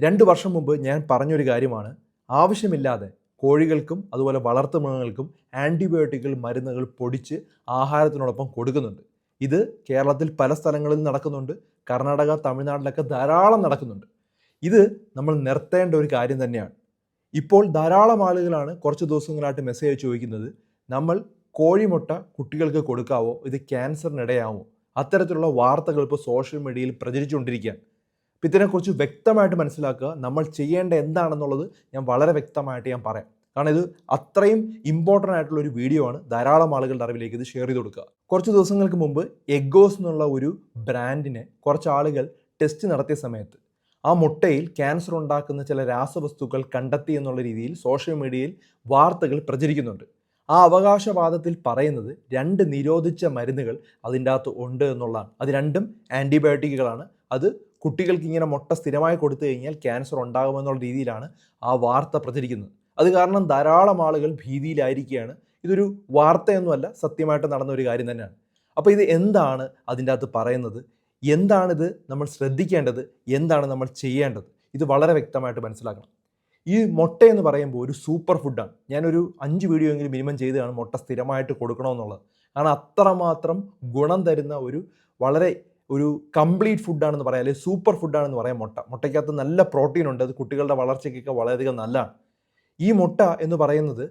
2 വർഷം മുമ്പ് ഞാൻ പറഞ്ഞൊരു കാര്യമാണ്, ആവശ്യമില്ലാതെ കോഴികൾക്കും അതുപോലെ വളർത്തുമൃഗങ്ങൾക്കും ആൻറ്റിബയോട്ടിക്കുകൾ മരുന്നുകൾ പൊടിച്ച് ആഹാരത്തിനോടൊപ്പം കൊടുക്കുന്നുണ്ട്. ഇത് കേരളത്തിൽ പല സ്ഥലങ്ങളിൽ നടക്കുന്നുണ്ട്. കർണാടക, തമിഴ്നാട്ടിലൊക്കെ ധാരാളം നടക്കുന്നുണ്ട്. ഇത് നമ്മൾ നിർത്തേണ്ട ഒരു കാര്യം തന്നെയാണ്. ഇപ്പോൾ ധാരാളം ആളുകളാണ് കുറച്ച് ദിവസങ്ങളായിട്ട് മെസ്സേജ് ചോദിക്കുന്നത്, നമ്മൾ കോഴിമുട്ട കുട്ടികൾക്ക് കൊടുക്കാവോ, ഇത് ക്യാൻസറിനിടയാവോ? അത്തരത്തിലുള്ള വാർത്തകൾ ഇപ്പോൾ സോഷ്യൽ മീഡിയയിൽ പ്രചരിച്ചുകൊണ്ടിരിക്കുകയാണ്. അപ്പോൾ ഇതിനെക്കുറിച്ച് വ്യക്തമായിട്ട് മനസ്സിലാക്കുക, നമ്മൾ ചെയ്യേണ്ട എന്താണെന്നുള്ളത് ഞാൻ വളരെ വ്യക്തമായിട്ട് ഞാൻ പറയാം. കാരണം ഇത് അത്രയും ഇമ്പോർട്ടൻ്റ് ആയിട്ടുള്ള ഒരു വീഡിയോ ആണ്. ധാരാളം ആളുകളുടെ അറിവിലേക്ക് ഇത് ഷെയർ ചെയ്ത് കൊടുക്കുക. കുറച്ച് ദിവസങ്ങൾക്ക് മുമ്പ് എഗ്ഗോസ് എന്നുള്ള ഒരു ബ്രാൻഡിനെ കുറച്ച് ആളുകൾ ടെസ്റ്റ് നടത്തിയ സമയത്ത് ആ മുട്ടയിൽ ക്യാൻസർ ഉണ്ടാക്കുന്ന ചില രാസവസ്തുക്കൾ കണ്ടെത്തി എന്നുള്ള രീതിയിൽ സോഷ്യൽ മീഡിയയിൽ വാർത്തകൾ പ്രചരിക്കുന്നുണ്ട്. ആ അവകാശവാദത്തിൽ പറയുന്നത് 2 നിരോധിച്ച മരുന്നുകൾ അതിൻ്റെ അകത്ത് ഉണ്ട് എന്നുള്ളതാണ്. അത് രണ്ടും ആൻറ്റിബയോട്ടിക്കുകളാണ്. അത് കുട്ടികൾക്ക് ഇങ്ങനെ മുട്ട സ്ഥിരമായി കൊടുത്തു കഴിഞ്ഞാൽ ക്യാൻസർ ഉണ്ടാകുമെന്നുള്ള രീതിയിലാണ് ആ വാർത്ത പ്രചരിക്കുന്നത്. അത് കാരണം ധാരാളം ആളുകൾ ഭീതിയിലായിരിക്കുകയാണ്. ഇതൊരു വാർത്തയൊന്നുമല്ല, സത്യമായിട്ട് നടന്ന ഒരു കാര്യം തന്നെയാണ്. അപ്പോൾ ഇത് എന്താണ് അതിൻ്റെ അകത്ത് പറയുന്നത്, എന്താണിത് നമ്മൾ ശ്രദ്ധിക്കേണ്ടത്, എന്താണ് നമ്മൾ ചെയ്യേണ്ടത്, ഇത് വളരെ വ്യക്തമായിട്ട് മനസ്സിലാക്കണം. ഈ മുട്ട എന്ന് പറയുമ്പോൾ ഒരു സൂപ്പർ ഫുഡാണ്. ഞാനൊരു 5 വീഡിയോ എങ്കിലും മിനിമം ചെയ്തതാണ് മുട്ട സ്ഥിരമായിട്ട് കൊടുക്കണമെന്നുള്ളത്. കാരണം അത്രമാത്രം ഗുണം തരുന്ന വളരെ ഒരു കംപ്ലീറ്റ് ഫുഡാണെന്ന് പറയാം, അല്ലെങ്കിൽ സൂപ്പർ ഫുഡാണെന്ന് പറയാം മുട്ട. മുട്ടയ്ക്കകത്ത് നല്ല പ്രോട്ടീൻ ഉണ്ട്. അത് കുട്ടികളുടെ വളർച്ചയ്ക്കൊക്കെ വളരെയധികം നല്ലതാണ്. ഈ മുട്ട എന്ന് പറയുന്നത്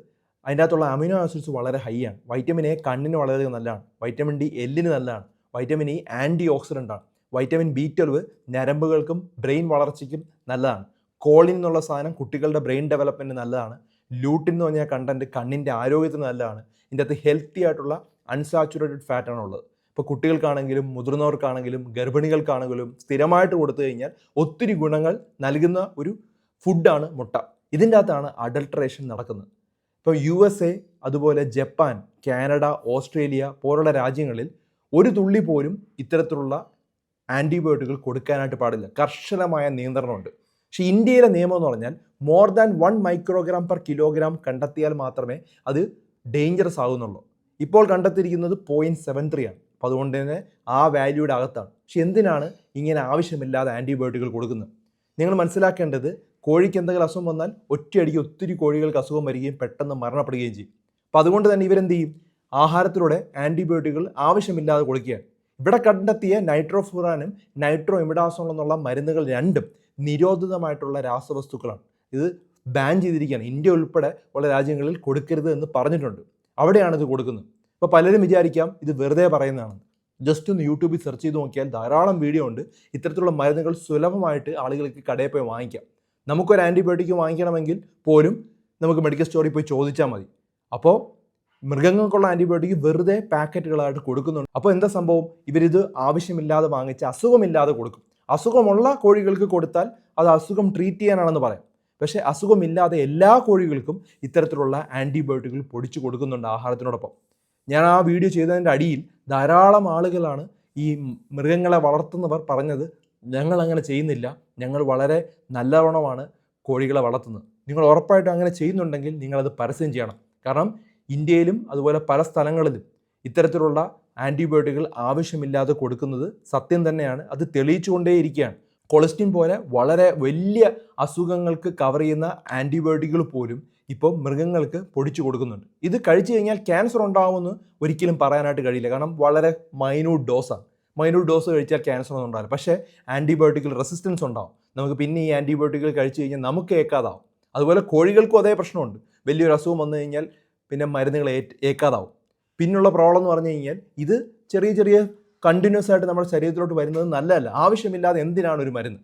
അതിൻ്റെ അകത്തുള്ള അമിനോ ആസിഡ്സ് വളരെ ഹൈ ആണ്. വൈറ്റമിൻ എ കണ്ണിന് വളരെയധികം നല്ലതാണ്. വൈറ്റമിൻ ഡി എല്ലിന് നല്ലതാണ്. വൈറ്റമിൻ ഇ ആൻറ്റി ഓക്സിഡൻ്റ് ആണ്. വൈറ്റമിൻ B12 ഞരമ്പുകൾക്കും ബ്രെയിൻ വളർച്ചയ്ക്കും നല്ലതാണ്. കോളിൻ എന്നുള്ള സാധനം കുട്ടികളുടെ ബ്രെയിൻ ഡെവലപ്മെൻറ്റിന് നല്ലതാണ്. ലൂട്ടിൻ എന്ന് പറഞ്ഞാൽ കണ്ടൻറ്റ് കണ്ണിൻ്റെ ആരോഗ്യത്തിന് നല്ലതാണ്. ഇതിൻ്റെ അകത്ത് ഹെൽത്തി ആയിട്ടുള്ള അൺസാച്ചുറേറ്റഡ് ഫാറ്റാണ് ഉള്ളത്. ഇപ്പോൾ കുട്ടികൾക്കാണെങ്കിലും മുതിർന്നവർക്കാണെങ്കിലും ഗർഭിണികൾക്കാണെങ്കിലും സ്ഥിരമായിട്ട് കൊടുത്തു കഴിഞ്ഞാൽ ഒത്തിരി ഗുണങ്ങൾ നൽകുന്ന ഒരു ഫുഡാണ് മുട്ട. ഇതിൻ്റെ അകത്താണ് അഡൾട്രേഷൻ നടക്കുന്നത്. ഇപ്പോൾ USA, അതുപോലെ ജപ്പാൻ, കാനഡ, ഓസ്ട്രേലിയ പോലുള്ള രാജ്യങ്ങളിൽ ഒരു തുള്ളി പോലും ഇത്തരത്തിലുള്ള ആൻറ്റിബയോട്ടിക്കുകൾ കൊടുക്കാനായിട്ട് പാടില്ല. കർശനമായ നിയന്ത്രണമുണ്ട്. പക്ഷേ ഇന്ത്യയിലെ നിയമം എന്ന് പറഞ്ഞാൽ more than 1 microgram per kilogram കണ്ടെത്തിയാൽ മാത്രമേ അത് ഡേഞ്ചറസ് ആകുന്നുള്ളൂ. ഇപ്പോൾ കണ്ടെത്തിയിരിക്കുന്നത് 0.73 ആണ്. അപ്പോൾ അതുകൊണ്ട് തന്നെ ആ വാല്യൂയുടെ അകത്താണ്. പക്ഷെ എന്തിനാണ് ഇങ്ങനെ ആവശ്യമില്ലാതെ ആൻറ്റിബയോട്ടിക്കുകൾ കൊടുക്കുന്നത്? നിങ്ങൾ മനസ്സിലാക്കേണ്ടത്, കോഴിക്ക് എന്തെങ്കിലും അസുഖം വന്നാൽ ഒറ്റയടിക്ക് ഒത്തിരി കോഴികൾക്ക് അസുഖം വരികയും പെട്ടെന്ന് മരണപ്പെടുകയും ചെയ്യും. അപ്പോൾ അതുകൊണ്ട് തന്നെ ഇവരെന്ത് ചെയ്യും? ആഹാരത്തിലൂടെ ആൻറ്റിബയോട്ടിക്കുകൾ ആവശ്യമില്ലാതെ കൊടുക്കുകയാണ്. ഇവിടെ കണ്ടെത്തിയ നൈട്രോഫുറാനും നൈട്രോ ഇമിഡാസോൾ എന്നുള്ള മരുന്നുകൾ രണ്ടും നിരോധിതമായിട്ടുള്ള രാസവസ്തുക്കളാണ്. ഇത് ബാൻ ചെയ്തിരിക്കുകയാണ്. ഇന്ത്യ ഉൾപ്പെടെ ഉള്ള രാജ്യങ്ങളിൽ കൊടുക്കരുത് എന്ന് പറഞ്ഞിട്ടുണ്ട്. അവിടെയാണ് ഇത് കൊടുക്കുന്നത്. അപ്പോൾ പലരും വിചാരിക്കാം ഇത് വെറുതെ പറയുന്നതാണ്. ജസ്റ്റ് ഒന്ന് യൂട്യൂബിൽ സെർച്ച് ചെയ്ത് നോക്കിയാൽ ധാരാളം വീഡിയോ ഉണ്ട്. ഇത്തരത്തിലുള്ള മരുന്നുകൾ സുലഭമായിട്ട് ആളുകൾക്ക് കടയിൽ പോയി വാങ്ങിക്കാം. നമുക്കൊരു ആൻറ്റിബയോട്ടിക് വാങ്ങിക്കണമെങ്കിൽ പോലും നമുക്ക് മെഡിക്കൽ സ്റ്റോറിൽ പോയി ചോദിച്ചാൽ മതി. അപ്പോൾ മൃഗങ്ങൾക്കുള്ള ആൻറ്റിബയോട്ടിക് വെറുതെ പാക്കറ്റുകളായിട്ട് കൊടുക്കുന്നുണ്ട്. അപ്പോൾ എന്താ സംഭവം? ഇവരിത് ആവശ്യമില്ലാതെ വാങ്ങിച്ച് അസുഖമില്ലാതെ കൊടുക്കും. അസുഖമുള്ള കോഴികൾക്ക് കൊടുത്താൽ അത് അസുഖം ട്രീറ്റ് ചെയ്യാനാണെന്ന് പറയാം. പക്ഷേ അസുഖമില്ലാതെ എല്ലാ കോഴികൾക്കും ഇത്തരത്തിലുള്ള ആൻറ്റിബയോട്ടിക്കുകൾ പൊടിച്ചു കൊടുക്കുന്നുണ്ട് ആഹാരത്തിനോടൊപ്പം. ഞാൻ ആ വീഡിയോ ചെയ്തതിൻ്റെ അടിയിൽ ധാരാളം ആളുകളാണ് ഈ മൃഗങ്ങളെ വളർത്തുന്നവർ പറഞ്ഞത്, ഞങ്ങൾ അങ്ങനെ ചെയ്യുന്നില്ല, ഞങ്ങൾ വളരെ നല്ലവണ്ണമാണ് കോഴികളെ വളർത്തുന്നത്. നിങ്ങൾ ഉറപ്പായിട്ടും അങ്ങനെ ചെയ്യുന്നുണ്ടെങ്കിൽ നിങ്ങളത് പരസ്യം ചെയ്യണം. കാരണം ഇന്ത്യയിലും അതുപോലെ പല സ്ഥലങ്ങളിലും ഇത്തരത്തിലുള്ള ആൻറ്റിബയോട്ടിക്കുകൾ ആവശ്യമില്ലാതെ കൊടുക്കുന്നത് സത്യം തന്നെയാണ്. അത് തെളിയിച്ചുകൊണ്ടേയിരിക്കുകയാണ്. കൊളസ്റ്റിൻ പോലെ വളരെ വലിയ അസുഖങ്ങൾക്ക് കവർ ചെയ്യുന്ന ആൻറ്റിബയോട്ടിക്കുകൾ പോലും ഇപ്പോൾ മൃഗങ്ങൾക്ക് പൊടിച്ചു കൊടുക്കുന്നുണ്ട്. ഇത് കഴിച്ചു കഴിഞ്ഞാൽ ക്യാൻസർ ഉണ്ടാകുമെന്ന് ഒരിക്കലും പറയാനായിട്ട് കഴിയില്ല. കാരണം വളരെ മൈന്യൂട്ട് ഡോസാണ്. മൈന്യൂട്ട് ഡോസ് കഴിച്ചാൽ ക്യാൻസർ ഒന്നും ഉണ്ടാവില്ല. പക്ഷേ ആൻറ്റിബയോട്ടിക്കൽ റെസിസ്റ്റൻസ് ഉണ്ടാവും. നമുക്ക് പിന്നെ ഈ ആൻറ്റിബയോട്ടിക്കുകൾ കഴിച്ചു കഴിഞ്ഞാൽ നമുക്ക് ഏക്കാതാവും. അതുപോലെ കോഴികൾക്കും അതേ പ്രശ്നമുണ്ട്. വലിയൊരു അസുഖം വന്നു കഴിഞ്ഞാൽ പിന്നെ മരുന്നുകൾ ഏക്കാതാവും. പിന്നുള്ള പ്രോബ്ലം എന്ന് പറഞ്ഞു കഴിഞ്ഞാൽ ഇത് ചെറിയ ചെറിയ കണ്ടിന്യൂസ് ആയിട്ട് നമ്മുടെ ശരീരത്തിലോട്ട് വരുന്നത് നല്ലതല്ല. ആവശ്യമില്ലാതെ എന്തിനാണ് ഒരു മരുന്ന്?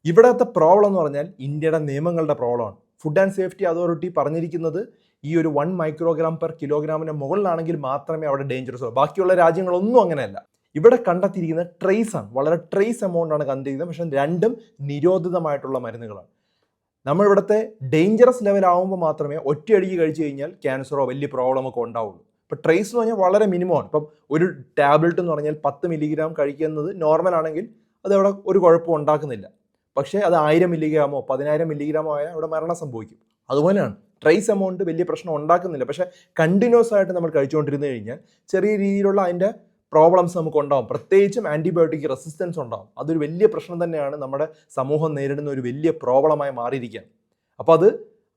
ഇവിടത്തെ പ്രോബ്ലം എന്ന് പറഞ്ഞാൽ ഇന്ത്യയുടെ നിയമങ്ങളുടെ പ്രോബ്ലമാണ്. ഫുഡ് ആൻഡ് സേഫ്റ്റി അതോറിറ്റി പറഞ്ഞിരിക്കുന്നത് ഈ ഒരു 1 മൈക്രോഗ്രാം പെർ കിലോഗ്രാമിന് മുകളിലാണെങ്കിൽ മാത്രമേ അവിടെ ഡേഞ്ചറസ് ആവും. ബാക്കിയുള്ള രാജ്യങ്ങളൊന്നും അങ്ങനെയല്ല. ഇവിടെ കണ്ടെത്തിയിരിക്കുന്ന ട്രേസ് ആണ്, വളരെ ട്രേസ് എമൗണ്ട് ആണ് കണ്ടെത്തിയിരിക്കുന്നത്. പക്ഷേ രണ്ടും നിരോധിതമായിട്ടുള്ള മരുന്നുകളാണ്. നമ്മളിവിടുത്തെ ഡേഞ്ചറസ് ലെവൽ ആകുമ്പോൾ മാത്രമേ ഒറ്റയടിക്ക് കഴിച്ചു കഴിഞ്ഞാൽ ക്യാൻസറോ വലിയ പ്രോബ്ലമൊക്കെ ഉണ്ടാവുള്ളൂ. ഇപ്പോൾ ട്രേസ് എന്ന് പറഞ്ഞാൽ വളരെ മിനിമമാണ്. ഇപ്പം ഒരു ടാബ്ലറ്റ് എന്ന് പറഞ്ഞാൽ 10 മില്ലിഗ്രാം കഴിക്കുന്നത് നോർമൽ ആണെങ്കിൽ അതവിടെ ഒരു കുഴപ്പം ഉണ്ടാക്കുന്നില്ല. പക്ഷേ അത് 1000 മില്ലിഗ്രാമോ 10,000 മില്ലിഗ്രാമോ ആയാൽ അവിടെ മരണം സംഭവിക്കും. അതുപോലെയാണ് ട്രേസ് എമൗണ്ട് വലിയ പ്രശ്നം ഉണ്ടാക്കുന്നില്ല. പക്ഷേ കണ്ടിന്യൂസ് ആയിട്ട് നമ്മൾ കഴിച്ചുകൊണ്ടിരുന്നു കഴിഞ്ഞാൽ ചെറിയ രീതിയിലുള്ള അതിൻ്റെ പ്രോബ്ലംസ് നമുക്ക് ഉണ്ടാവും. പ്രത്യേകിച്ചും ആൻറ്റിബയോട്ടിക് റെസിസ്റ്റൻസ് ഉണ്ടാവും. അതൊരു വലിയ പ്രശ്നം തന്നെയാണ്, നമ്മുടെ സമൂഹം നേരിടുന്ന ഒരു വലിയ പ്രോബ്ലമായി മാറിയിരിക്കുകയാണ്. അപ്പോൾ അത്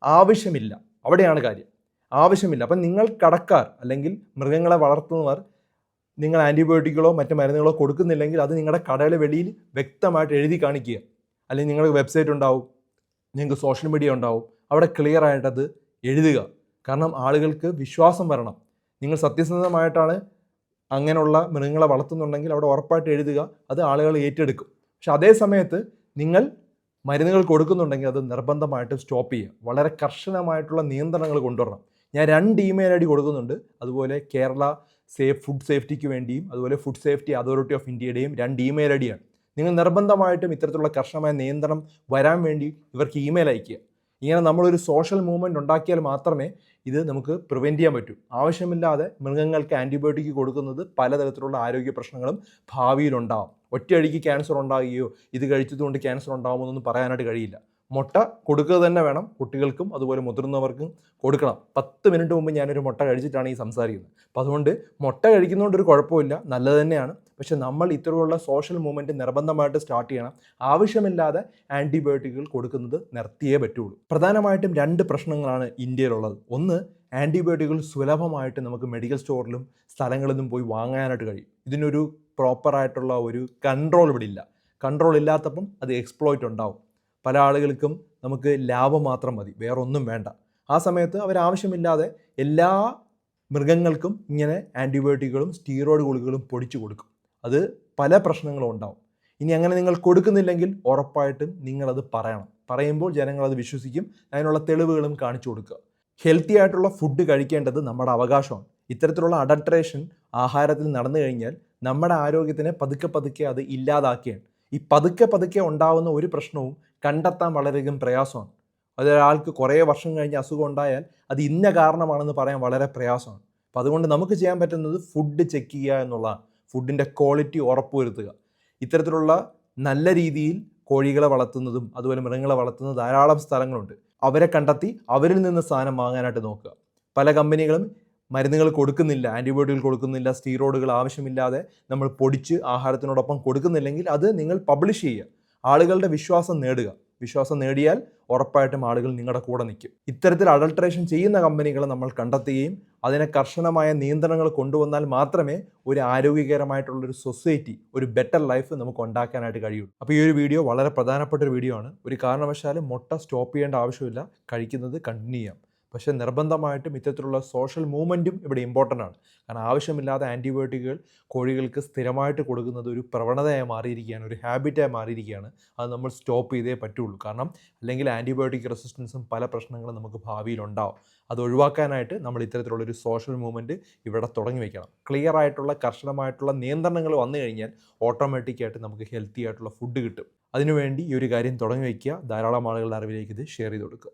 ആവശ്യമില്ല, അവിടെയാണ് കാര്യം. ആവശ്യമില്ല. അപ്പം നിങ്ങൾ കടക്കാർ അല്ലെങ്കിൽ മൃഗങ്ങളെ വളർത്തുന്നവർ നിങ്ങൾ ആൻറ്റിബയോട്ടിക്കുകളോ മറ്റ് മരുന്നുകളോ കൊടുക്കുന്നില്ലെങ്കിൽ അത് നിങ്ങളുടെ കടയുടെ വെളിയിൽ വ്യക്തമായിട്ട് എഴുതി കാണിക്കുക. അല്ലെങ്കിൽ നിങ്ങളുടെ വെബ്സൈറ്റ് ഉണ്ടാവും, നിങ്ങൾക്ക് സോഷ്യൽ മീഡിയ ഉണ്ടാവും, അവിടെ ക്ലിയർ ആയിട്ടത് എഴുതുക. കാരണം ആളുകൾക്ക് വിശ്വാസം വരണം. നിങ്ങൾ സത്യസന്ധമായിട്ടാണ് അങ്ങനെയുള്ള മൃഗങ്ങളെ വളർത്തുന്നുണ്ടെങ്കിൽ അവിടെ ഉറപ്പായിട്ട് എഴുതുക, അത് ആളുകൾ ഏറ്റെടുക്കും. പക്ഷെ അതേ സമയത്ത് നിങ്ങൾ മരുന്നുകൾ കൊടുക്കുന്നുണ്ടെങ്കിൽ അത് നിർബന്ധമായിട്ടും സ്റ്റോപ്പ് ചെയ്യുക. വളരെ കർശനമായിട്ടുള്ള നിയന്ത്രണങ്ങൾ കൊണ്ടുവരണം. ഞാൻ 2 ഇമെയിൽ ഐ ഡി കൊടുക്കുന്നുണ്ട്. അതുപോലെ കേരള ഫുഡ് സേഫ്റ്റിക്ക് വേണ്ടിയും അതുപോലെ ഫുഡ് സേഫ്റ്റി അതോറിറ്റി ഓഫ് ഇന്ത്യയുടെയും 2 ഇമെയിൽ ഐ ഡിയാണ്. നിങ്ങൾ നിർബന്ധമായിട്ടും ഇത്തരത്തിലുള്ള കർശനമായ നിയന്ത്രണം വരാൻ വേണ്ടി ഇവർക്ക് ഇമെയിൽ അയക്കുക. ഇങ്ങനെ നമ്മളൊരു സോഷ്യൽ മൂവ്മെൻറ്റ് ഉണ്ടാക്കിയാൽ മാത്രമേ ഇത് നമുക്ക് പ്രിവെൻറ്റ് ചെയ്യാൻ പറ്റൂ. ആവശ്യമില്ലാതെ മൃഗങ്ങൾക്ക് ആൻറ്റിബയോട്ടിക് കൊടുക്കുന്നത് പലതരത്തിലുള്ള ആരോഗ്യ പ്രശ്നങ്ങളും ഭാവിയിലുണ്ടാകും. ഒറ്റയടിക്ക് ക്യാൻസർ ഉണ്ടാകുകയോ ഇത് കഴിച്ചതുകൊണ്ട് ക്യാൻസർ ഉണ്ടാകുമെന്നൊന്നും പറയാനായിട്ട് കഴിയില്ല. മുട്ട കൊടുക്കുക തന്നെ വേണം. കുട്ടികൾക്കും അതുപോലെ മുതിർന്നവർക്കും കൊടുക്കണം. 10 മിനിറ്റ് മുമ്പ് ഞാനൊരു മുട്ട കഴിച്ചിട്ടാണ് ഈ സംസാരിക്കുന്നത്. അപ്പോൾ അതുകൊണ്ട് മുട്ട കഴിക്കുന്നതുകൊണ്ട് ഒരു കുഴപ്പമില്ല, നല്ലത് തന്നെയാണ്. പക്ഷെ നമ്മൾ ഇത്തരമുള്ള സോഷ്യൽ മൂവ്മെൻറ്റ് നിർബന്ധമായിട്ട് സ്റ്റാർട്ട് ചെയ്യണം. ആവശ്യമില്ലാതെ ആൻറ്റിബയോട്ടിക്കുകൾ കൊടുക്കുന്നത് നിർത്തിയേ പറ്റുള്ളൂ. പ്രധാനമായിട്ടും 2 പ്രശ്നങ്ങളാണ് ഇന്ത്യയിലുള്ളത്. ഒന്ന്, ആൻറ്റിബയോട്ടിക്കുകൾ സുലഭമായിട്ട് നമുക്ക് മെഡിക്കൽ സ്റ്റോറിലും സ്ഥലങ്ങളിലും പോയി വാങ്ങാനായിട്ട് കഴിയും. ഇതിനൊരു പ്രോപ്പറായിട്ടുള്ള ഒരു കൺട്രോൾ ഇവിടെ ഇല്ല. കൺട്രോൾ ഇല്ലാത്തപ്പം അത് എക്സ്പ്ലോയിറ്റ് ഉണ്ടാവും. പല ആളുകൾക്കും നമുക്ക് ലാഭം മാത്രം മതി, വേറെ ഒന്നും വേണ്ട. ആ സമയത്ത് അവരാവശ്യമില്ലാതെ എല്ലാ മൃഗങ്ങൾക്കും ഇങ്ങനെ ആൻറ്റിബയോട്ടിക്കുകളും സ്റ്റീറോയിഡ് ഗുളികകളും പൊടിച്ചു കൊടുക്കും. അത് പല പ്രശ്നങ്ങളും ഉണ്ടാവും. ഇനി അങ്ങനെ നിങ്ങൾ കൊടുക്കുന്നില്ലെങ്കിൽ ഉറപ്പായിട്ടും നിങ്ങളത് പറയണം. പറയുമ്പോൾ ജനങ്ങളത് വിശ്വസിക്കും. അതിനുള്ള തെളിവുകളും കാണിച്ചു കൊടുക്കുക. ഹെൽത്തി ആയിട്ടുള്ള ഫുഡ് കഴിക്കേണ്ടത് നമ്മുടെ അവകാശമാണ്. ഇത്തരത്തിലുള്ള അഡൾട്രേഷൻ ആഹാരത്തിൽ നടന്നു കഴിഞ്ഞാൽ നമ്മുടെ ആരോഗ്യത്തിനെ പതുക്കെ പതുക്കെ അത് ഇല്ലാതാക്കുകയാണ്. ഈ പതുക്കെ ഉണ്ടാവുന്ന ഒരു പ്രശ്നവും കണ്ടെത്താൻ വളരെയധികം പ്രയാസമാണ്. അതൊരാൾക്ക് കുറേ വർഷം കഴിഞ്ഞ് അസുഖം ഉണ്ടായാൽ അത് ഇന്ന കാരണമാണെന്ന് പറയാൻ വളരെ പ്രയാസമാണ്. അപ്പോൾ അതുകൊണ്ട് നമുക്ക് ചെയ്യാൻ പറ്റുന്നത് ഫുഡ് ചെക്ക് ചെയ്യുക എന്നുള്ളതാണ്. ഫുഡിൻ്റെ ക്വാളിറ്റി ഉറപ്പുവരുത്തുക. ഇത്തരത്തിലുള്ള നല്ല രീതിയിൽ കോഴികളെ വളർത്തുന്നതും അതുപോലെ മൃഗങ്ങളെ വളർത്തുന്ന ധാരാളം സ്ഥലങ്ങളുണ്ട്. അവരെ കണ്ടെത്തി അവരിൽ നിന്ന് സാധനം വാങ്ങാനായിട്ട് നോക്കുക. പല കമ്പനികളും മരുന്നുകൾ കൊടുക്കുന്നില്ല, ആൻറ്റിബയോട്ടിക്കുകൾ കൊടുക്കുന്നില്ല, സ്റ്റീറോയിഡുകൾ ആവശ്യമില്ലാതെ നമ്മൾ പൊടിച്ച് ആഹാരത്തിനോടൊപ്പം കൊടുക്കുന്നില്ലെങ്കിൽ അത് നിങ്ങൾ പബ്ലിഷ് ചെയ്യുക. ആളുകളുടെ വിശ്വാസം നേടുക. വിശ്വാസം നേടിയാൽ ഉറപ്പായിട്ടും ആളുകൾ നിങ്ങളുടെ കൂടെ നിൽക്കും. ഇത്തരത്തിൽ അഡൾട്രേഷൻ ചെയ്യുന്ന കമ്പനികളെ നമ്മൾ കണ്ടെത്തുകയും അതിനെ കർശനമായ നിയന്ത്രണങ്ങൾ കൊണ്ടുവന്നാൽ മാത്രമേ ഒരു ആരോഗ്യകരമായിട്ടുള്ളൊരു സൊസൈറ്റി, ഒരു ബെറ്റർ ലൈഫ് നമുക്ക് ഉണ്ടാക്കാനായിട്ട് കഴിയുള്ളൂ. അപ്പോൾ ഈ ഒരു വീഡിയോ വളരെ പ്രധാനപ്പെട്ട ഒരു വീഡിയോ ആണ്. ഒരു കാരണവശാലും മുട്ട സ്റ്റോപ്പ് ചെയ്യേണ്ട ആവശ്യമില്ല, കഴിക്കുന്നത് കണ്ടിന്യൂ ചെയ്യാം. പക്ഷേ നിർബന്ധമായിട്ടും ഇത്തരത്തിലുള്ള സോഷ്യൽ മൂവ്മെൻറ്റും ഇവിടെ ഇമ്പോർട്ടൻ്റ് ആണ്. കാരണം ആവശ്യമില്ലാതെ ആൻറ്റിബയോട്ടിക്കുകൾ കോഴികൾക്ക് സ്ഥിരമായിട്ട് കൊടുക്കുന്നത് ഒരു പ്രവണതയായി മാറിയിരിക്കുകയാണ്, ഒരു ഹാബിറ്റായി മാറിയിരിക്കുകയാണ്. അത് നമ്മൾ സ്റ്റോപ്പ് ചെയ്തേ പറ്റുള്ളൂ. കാരണം അല്ലെങ്കിൽ ആൻറ്റിബയോട്ടിക് റെസിസ്റ്റൻസും പല പ്രശ്നങ്ങളും നമുക്ക് ഭാവിയിലുണ്ടാവും. അത് ഒഴിവാക്കാനായിട്ട് നമ്മൾ ഇത്തരത്തിലുള്ളൊരു സോഷ്യൽ മൂവ്മെൻറ്റ് ഇവിടെ തുടങ്ങി വയ്ക്കണം. ക്ലിയർ ആയിട്ടുള്ള കർശനമായിട്ടുള്ള നിയന്ത്രണങ്ങൾ വന്നു കഴിഞ്ഞാൽ ഓട്ടോമാറ്റിക്കായിട്ട് നമുക്ക് ഹെൽത്തി ആയിട്ടുള്ള ഫുഡ് കിട്ടും. അതിനുവേണ്ടി ഈ ഒരു കാര്യം തുടങ്ങി വയ്ക്കുക. ധാരാളം ആളുകളുടെ അറിവിലേക്ക് ഇത് ഷെയർ ചെയ്ത് കൊടുക്കുക.